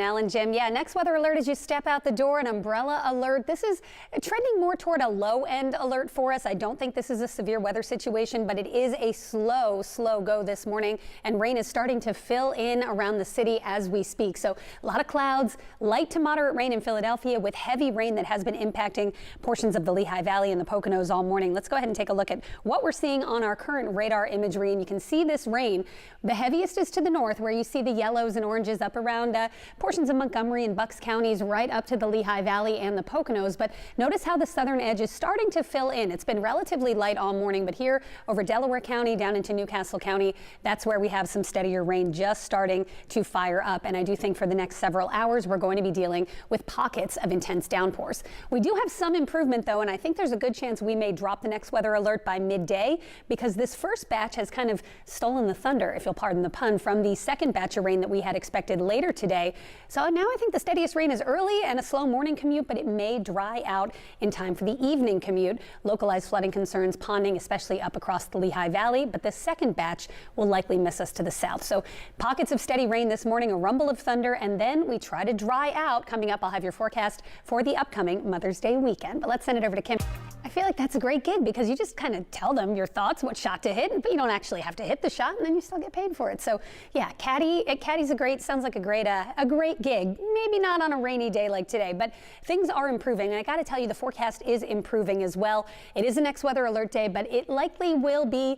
Alan, Jim, yeah, next weather alert as you step out the door, an umbrella alert. This is trending more toward a low end alert for us. I don't think this is a severe weather situation, but it is a slow go this morning, and rain is starting to fill in around the city as we speak. So a lot of clouds, light to moderate rain in Philadelphia with heavy rain that has been impacting portions of the Lehigh Valley and the Poconos all morning. Let's go ahead and take a look at what we're seeing on our current radar imagery, and you can see this rain. The heaviest is to the north, where you see the yellows and oranges up around portions of Montgomery and Bucks counties right up to the Lehigh Valley and the Poconos. But notice how the southern edge is starting to fill in. It's been relatively light all morning, but here over Delaware County down into Newcastle County, that's where we have some steadier rain just starting to fire up. And I do think for the next several hours, we're going to be dealing with pockets of intense downpours. We do have some improvement, though, and I think there's a good chance we may drop the next weather alert by midday, because this first batch has kind of stolen the thunder, if you'll pardon the pun, from the second batch of rain that we had expected later today. So now I think the steadiest rain is early and a slow morning commute, but it may dry out in time for the evening commute. Localized flooding concerns, ponding, especially up across the Lehigh Valley, but the second batch will likely miss us to the south. So pockets of steady rain this morning, a rumble of thunder, and then we try to dry out. Coming up, I'll have your forecast for the upcoming Mother's Day weekend. But let's send it over to Kim. I feel like that's a great gig because you just kind of tell them your thoughts, what shot to hit, but you don't actually have to hit the shot, and then you still get paid for it. So yeah, Caddy's sounds like a great gig. Maybe not on a rainy day like today, but things are improving. And I got to tell you, the forecast is improving as well. It is a next weather alert day, but it likely will be,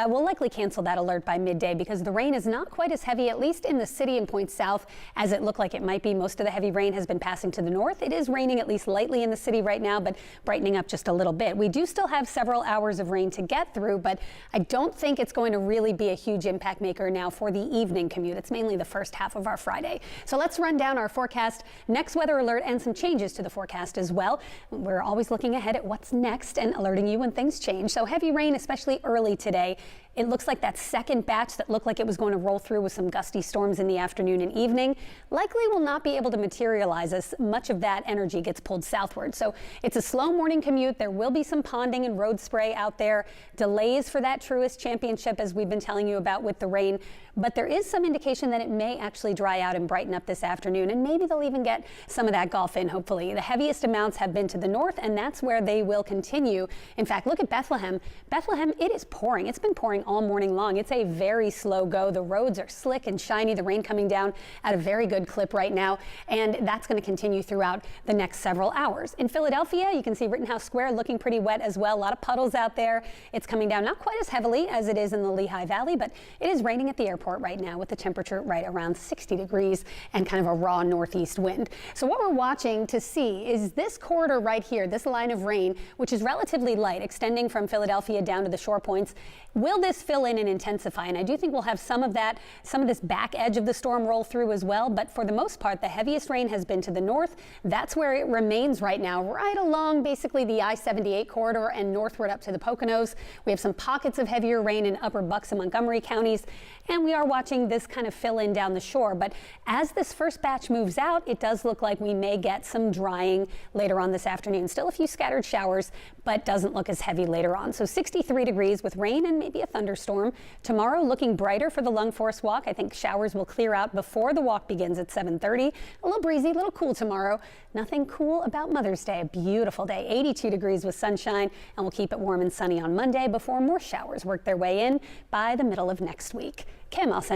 we'll likely cancel that alert by midday because the rain is not quite as heavy, at least in the city and points south, as it looked like it might be. Most of the heavy rain has been passing to the north. It is raining at least lightly in the city right now, but brightening up just a little bit. We do still have several hours of rain to get through, but I don't think it's going to really be a huge impact maker now for the evening commute. It's mainly the first half of our Friday. So let's run down our forecast, next weather alert, and some changes to the forecast as well. We're always looking ahead at what's next and alerting you when things change. So heavy rain, especially early today. It looks like that second batch that looked like it was going to roll through with some gusty storms in the afternoon and evening likely will not be able to materialize as much of that energy gets pulled southward. So it's a slow morning commute. There will be some ponding and road spray out there. Delays for that Truist Championship, as we've been telling you about with the rain. But there is some indication that it may actually dry out and brighten up this afternoon, and maybe they'll even get some of that golf in, hopefully. The heaviest amounts have been to the north, and that's where they will continue. In fact, look at Bethlehem. Bethlehem, it is pouring. It's been pouring all morning long. It's a very slow go. The roads are slick and shiny. The rain coming down at a very good clip right now, and that's going to continue throughout the next several hours. In Philadelphia, you can see Rittenhouse Square looking pretty wet as well. A lot of puddles out there. It's coming down not quite as heavily as it is in the Lehigh Valley, but it is raining at the airport right now with the temperature right around 60 degrees and kind of a raw northeast wind. So what we're watching to see is this corridor right here, this line of rain, which is relatively light, extending from Philadelphia down to the shore points. Will this fill in and intensify? And I do think we'll have some of this back edge of the storm roll through as well. But for the most part, the heaviest rain has been to the north. That's where it remains right now, right along basically the I-78 corridor and northward up to the Poconos. We have some pockets of heavier rain in upper Bucks and Montgomery counties, and we are watching this kind of fill in down the shore. But as this first batch moves out, it does look like we may get some drying later on this afternoon. Still a few scattered showers, but doesn't look as heavy later on. So 63 degrees with rain and maybe a thunderstorm. Tomorrow looking brighter for the Lung Forest Walk. I think showers will clear out before the walk begins at 7:30. A little breezy, a little cool tomorrow. Nothing cool about Mother's Day. A beautiful day, 82 degrees with sunshine, and we'll keep it warm and sunny on Monday before more showers work their way in by the middle of next week. Kim, I'll send